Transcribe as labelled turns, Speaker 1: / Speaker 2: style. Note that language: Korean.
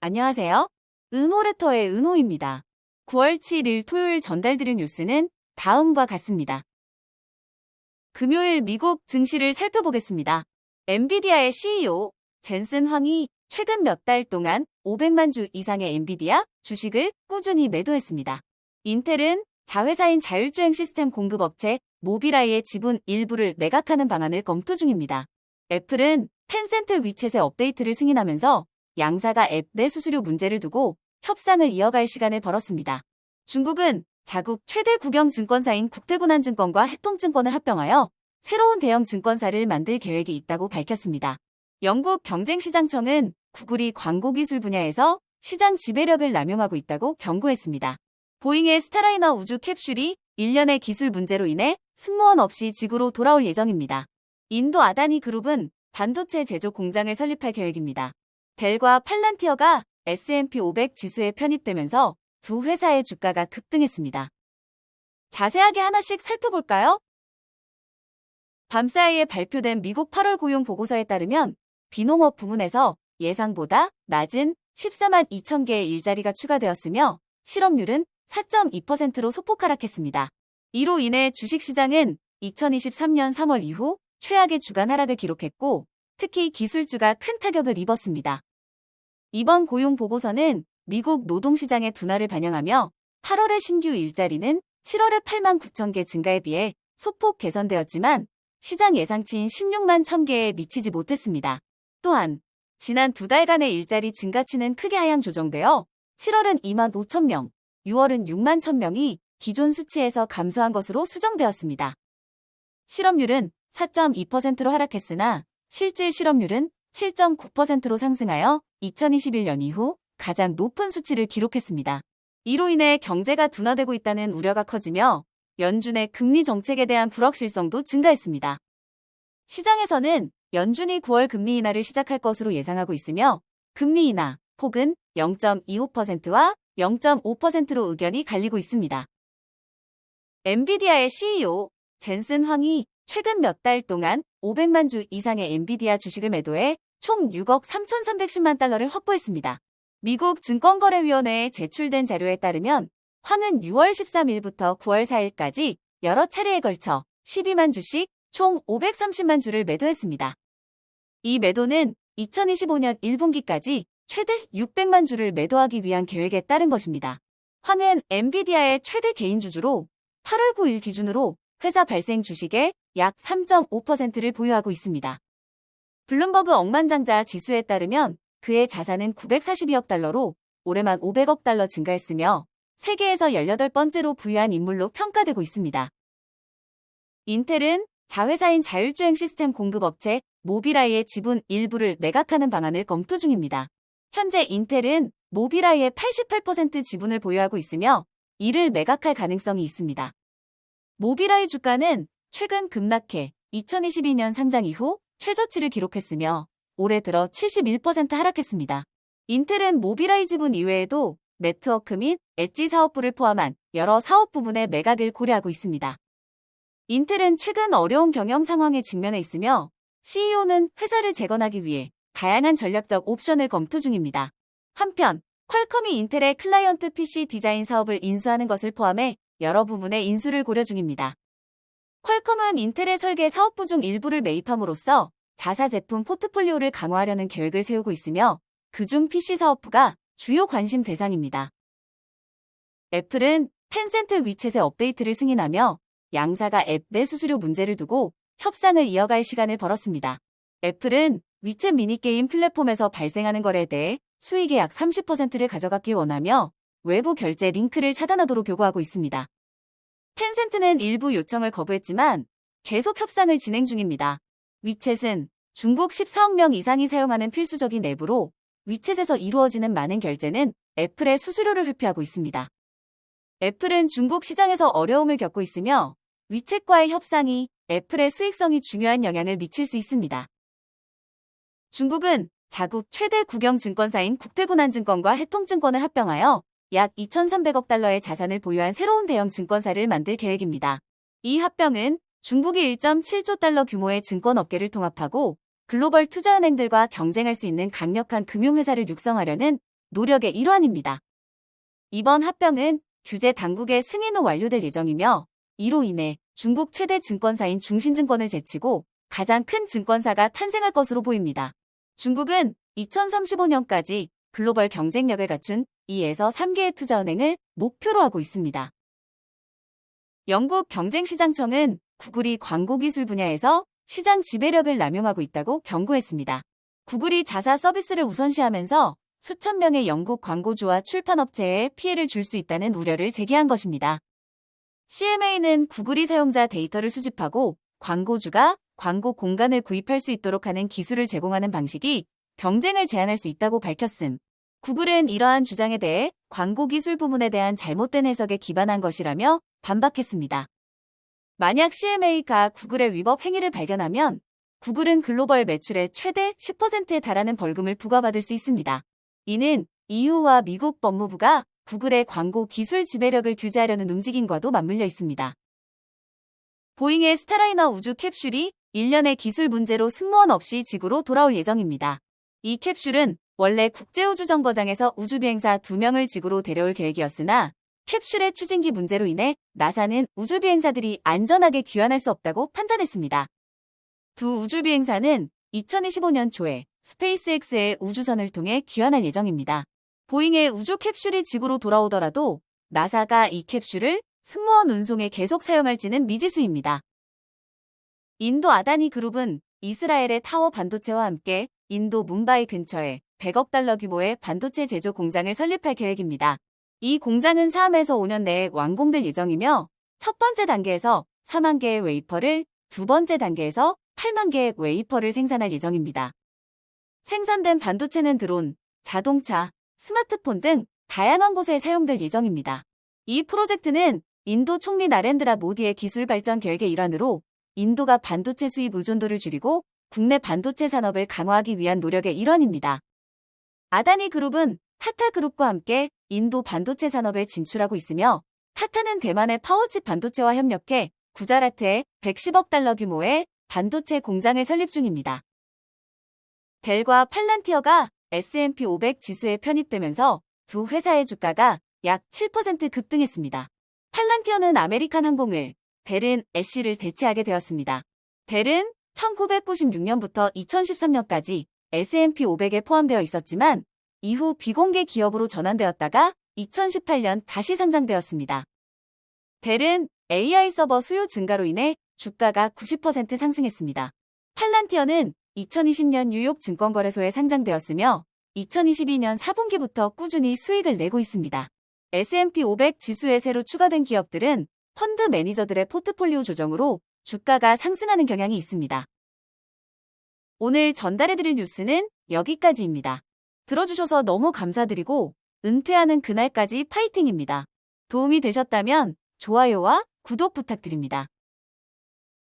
Speaker 1: 안녕하세요. 은호레터의 은호입니다. 9월 7일 토요일 전달드린 뉴스는 다음과 같습니다. 금요일 미국 증시를 살펴보겠습니다. 엔비디아의 CEO 젠슨 황이 최근 몇 달 동안 500만 주 이상의 엔비디아 주식을 꾸준히 매도했습니다. 인텔은 자회사인 자율주행 시스템 공급업체 모비라이의 지분 일부를 매각하는 방안을 검토 중입니다. 애플은 텐센트 위챗의 업데이트를 승인하면서 양사가 앱 내 수수료 문제를 두고 협상을 이어갈 시간을 벌었습니다. 중국은 자국 최대 국영 증권사인 국태군한증권과 해통증권을 합병하여 새로운 대형 증권사를 만들 계획이 있다고 밝혔습니다. 영국 경쟁시장청은 구글이 광고기술 분야에서 시장 지배력을 남용하고 있다고 경고했습니다. 보잉의 스타라이너 우주 캡슐이 1년의 기술 문제로 인해 승무원 없이 지구로 돌아올 예정입니다. 인도 아다니 그룹은 반도체 제조 공장을 설립할 계획입니다. 델과 팔란티어가 S&P 500 지수에 편입되면서 두 회사의 주가가 급등했습니다. 자세하게 하나씩 살펴볼까요? 밤사이에 발표된 미국 8월 고용 보고서에 따르면 비농업 부문에서 예상보다 낮은 14만 2천 개의 일자리가 추가되었으며 실업률은 4.2%로 소폭 하락했습니다. 이로 인해 주식시장은 2023년 3월 이후 최악의 주간 하락을 기록했고 특히 기술주가 큰 타격을 입었습니다. 이번 고용 보고서는 미국 노동시장의 둔화를 반영하며 8월의 신규 일자리는 7월의 8만 9천 개 증가에 비해 소폭 개선되었지만 시장 예상치인 16만 1천 개에 미치지 못했습니다. 또한 지난 두 달간의 일자리 증가치는 크게 하향 조정되어 7월은 2만 5천 명, 6월은 6만 1천 명이 기존 수치에서 감소한 것으로 수정되었습니다. 실업률은 4.2%로 하락했으나 실질 실업률은 7.9%로 상승하여 2021년 이후 가장 높은 수치를 기록했습니다. 이로 인해 경제가 둔화되고 있다는 우려가 커지며 연준의 금리 정책에 대한 불확실성도 증가했습니다. 시장에서는 연준이 9월 금리 인하를 시작할 것으로 예상하고 있으며 금리 인하 폭은 0.25%와 0.5%로 의견이 갈리고 있습니다. 엔비디아의 CEO 젠슨 황이 최근 몇 달 동안 500만 주 이상의 엔비디아 주식을 매도해 총 6억 3,310만 달러를 확보했습니다. 미국 증권거래위원회에 제출된 자료에 따르면 황은 6월 13일부터 9월 4일까지 여러 차례에 걸쳐 12만 주씩 총 530만 주를 매도했습니다. 이 매도는 2025년 1분기까지 최대 600만 주를 매도하기 위한 계획에 따른 것입니다. 황은 엔비디아의 최대 개인 주주로 8월 9일 기준으로 회사 발생 주식의 약 3.5%를 보유하고 있습니다. 블룸버그 억만장자 지수에 따르면 그의 자산은 942억 달러로 올해만 500억 달러 증가했으며 세계에서 18번째로 부유한 인물로 평가되고 있습니다. 인텔은 자회사인 자율주행 시스템 공급업체 모비라이의 지분 일부를 매각하는 방안을 검토 중입니다. 현재 인텔은 모비라이의 88% 지분을 보유하고 있으며 이를 매각할 가능성이 있습니다. 모비라이 주가는 최근 급락해 2022년 상장 이후 최저치를 기록했으며 올해 들어 71% 하락했습니다. 인텔은 모비라이 지분 이외에도 네트워크 및 엣지 사업부를 포함한 여러 사업 부문의 매각을 고려하고 있습니다. 인텔은 최근 어려운 경영 상황에 직면해 있으며 CEO는 회사를 재건하기 위해 다양한 전략적 옵션을 검토 중입니다. 한편 퀄컴이 인텔의 클라이언트 PC 디자인 사업을 인수하는 것을 포함해 여러 부문의 인수를 고려 중입니다. 퀄컴은 인텔의 설계 사업부 중 일부를 매입함으로써 자사 제품 포트폴리오를 강화하려는 계획을 세우고 있으며 그중 PC 사업부가 주요 관심 대상입니다. 애플은 텐센트 위챗의 업데이트를 승인하며 양사가 앱 내 수수료 문제를 두고 협상을 이어갈 시간을 벌었습니다. 애플은 위챗 미니게임 플랫폼에서 발생하는 거래에 대해 수익의 약 30%를 가져가길 원하며 외부 결제 링크를 차단하도록 요구하고 있습니다. 텐센트는 일부 요청을 거부했지만 계속 협상을 진행 중입니다. 위챗은 중국 14억 명 이상이 사용하는 필수적인 앱으로 위챗에서 이루어지는 많은 결제는 애플의 수수료를 회피하고 있습니다. 애플은 중국 시장에서 어려움을 겪고 있으며 위챗과의 협상이 애플의 수익성이 중요한 영향을 미칠 수 있습니다. 중국은 자국 최대 국영 증권사인 국태군한증권과 해통증권을 합병하여 약 2,300억 달러의 자산을 보유한 새로운 대형 증권사를 만들 계획입니다. 이 합병은 중국이 1.7조 달러 규모의 증권업계를 통합하고 글로벌 투자은행들과 경쟁할 수 있는 강력한 금융회사를 육성하려는 노력의 일환입니다. 이번 합병은 규제 당국의 승인 후 완료될 예정이며 이로 인해 중국 최대 증권사인 중신증권을 제치고 가장 큰 증권사가 탄생할 것으로 보입니다. 중국은 2035년까지 글로벌 경쟁력을 갖춘 2에서 3개의 투자은행을 목표로 하고 있습니다. 영국 경쟁시장청은 구글이 광고기술 분야에서 시장 지배력을 남용하고 있다고 경고했습니다. 구글이 자사 서비스를 우선시하면서 수천 명의 영국 광고주와 출판업체에 피해를 줄 수 있다는 우려를 제기한 것입니다. CMA는 구글이 사용자 데이터를 수집하고 광고주가 광고 공간을 구입할 수 있도록 하는 기술을 제공하는 방식이 경쟁을 제한할 수 있다고 밝혔음. 구글은 이러한 주장에 대해 광고 기술 부문에 대한 잘못된 해석에 기반한 것이라며 반박했습니다. 만약 CMA가 구글의 위법 행위를 발견하면 구글은 글로벌 매출의 최대 10%에 달하는 벌금을 부과받을 수 있습니다. 이는 EU와 미국 법무부가 구글의 광고 기술 지배력을 규제하려는 움직임과도 맞물려 있습니다. 보잉의 스타라이너 우주 캡슐이 1년의 기술 문제로 승무원 없이 지구로 돌아올 예정입니다. 이 캡슐은 원래 국제우주정거장에서 우주비행사 2명을 지구로 데려올 계획이었으나 캡슐의 추진기 문제로 인해 나사는 우주비행사들이 안전하게 귀환할 수 없다고 판단했습니다. 두 우주비행사는 2025년 초에 스페이스X의 우주선을 통해 귀환할 예정입니다. 보잉의 우주 캡슐이 지구로 돌아오더라도 나사가 이 캡슐을 승무원 운송에 계속 사용할지는 미지수입니다. 인도 아다니 그룹은 이스라엘의 타워 반도체와 함께 인도 뭄바이 근처에 100억 달러 규모의 반도체 제조 공장을 설립할 계획입니다. 이 공장은 3에서 5년 내에 완공될 예정이며 첫 번째 단계에서 4만 개의 웨이퍼를, 두 번째 단계에서 8만 개의 웨이퍼를 생산할 예정입니다. 생산된 반도체는 드론, 자동차, 스마트폰 등 다양한 곳에 사용될 예정입니다. 이 프로젝트는 인도 총리 나렌드라 모디의 기술 발전 계획의 일환으로 인도가 반도체 수입 의존도를 줄이고 국내 반도체 산업을 강화하기 위한 노력의 일환입니다. 아다니 그룹은 타타 그룹과 함께 인도 반도체 산업에 진출하고 있으며 타타는 대만의 파워칩 반도체와 협력해 구자라트에 110억 달러 규모의 반도체 공장을 설립 중입니다. 델과 팔란티어가 S&P 500 지수에 편입되면서 두 회사의 주가가 약 7% 급등했습니다. 팔란티어는 아메리칸 항공을, 델은 애쉬를 대체하게 되었습니다. 델은 1996년부터 2013년까지 S&P 500에 포함되어 있었지만 이후 비공개 기업으로 전환되었다가 2018년 다시 상장되었습니다. 델은 AI 서버 수요 증가로 인해 주가가 90% 상승했습니다. 팔란티어는 2020년 뉴욕 증권거래소에 상장되었으며 2022년 4분기부터 꾸준히 수익을 내고 있습니다. S&P 500 지수에 새로 추가된 기업들은 펀드 매니저들의 포트폴리오 조정으로 주가가 상승하는 경향이 있습니다. 오늘 전달해드릴 뉴스는 여기까지입니다. 들어주셔서 너무 감사드리고 은퇴하는 그날까지 파이팅입니다. 도움이 되셨다면 좋아요와 구독 부탁드립니다.